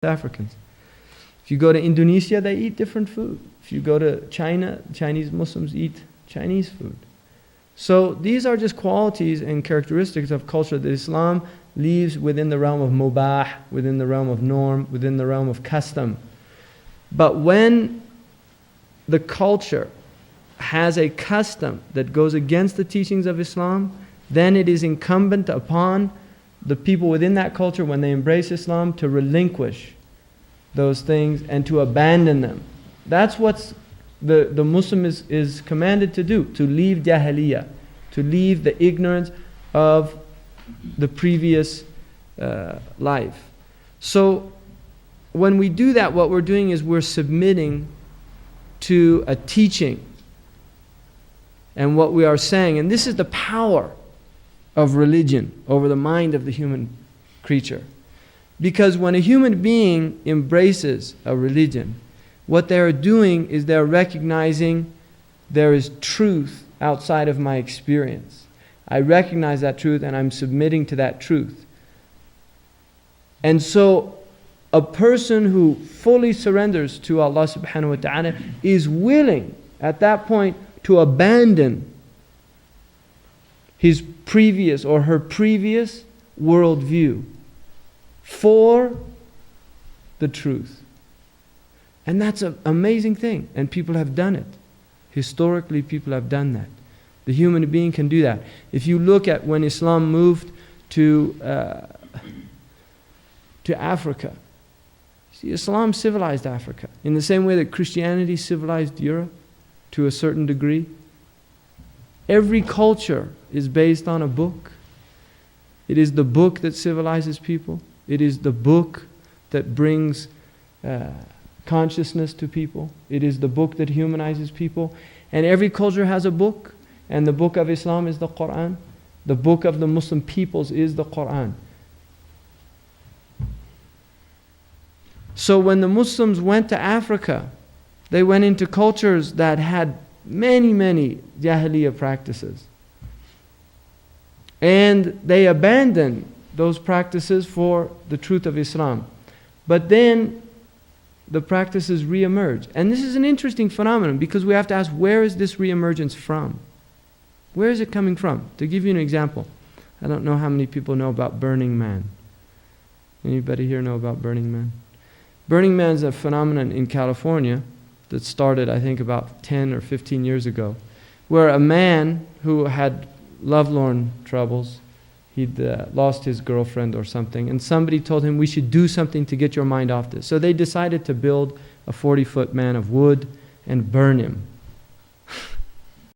Africans. If you go to Indonesia, they eat different food. If you go to China, Chinese Muslims eat Chinese food. So these are just qualities and characteristics of culture that Islam leaves within the realm of mubah, within the realm of norm, within the realm of custom. But when the culture has a custom that goes against the teachings of Islam, then it is incumbent upon the people within that culture, when they embrace Islam, to relinquish those things and to abandon them. That's what the Muslim is commanded to do, to leave jahiliyyah, to leave the ignorance of the previous life. So when we do that, what we're doing is we're submitting to a teaching. And what we are saying, and this is the power of religion over the mind of the human creature. Because when a human being embraces a religion, what they're doing is they're recognizing there is truth outside of my experience. I recognize that truth and I'm submitting to that truth. And so a person who fully surrenders to Allah subhanahu wa ta'ala is willing at that point to abandon his previous or her previous worldview for the truth. And that's an amazing thing. And people have done it. Historically, people have done that. The human being can do that. If you look at when Islam moved to Africa, see, Islam civilized Africa in the same way that Christianity civilized Europe to a certain degree. Every culture is based on a book. It is the book that civilizes people. It is the book that brings consciousness to people. It is the book that humanizes people. And every culture has a book. And the book of Islam is the Quran. The book of the Muslim peoples is the Quran. So when the Muslims went to Africa, they went into cultures that had many, many jahiliyyah practices. And they abandoned those practices for the truth of Islam. But then the practices re-emerge. And this is an interesting phenomenon because we have to ask, where is this re-emergence from? Where is it coming from? To give you an example, I don't know how many people know about Burning Man. Anybody here know about Burning Man? Burning Man is a phenomenon in California that started, I think, about 10 or 15 years ago, where a man who had lovelorn troubles, he'd lost his girlfriend or something, and somebody told him, we should do something to get your mind off this. So they decided to build a 40-foot man of wood and burn him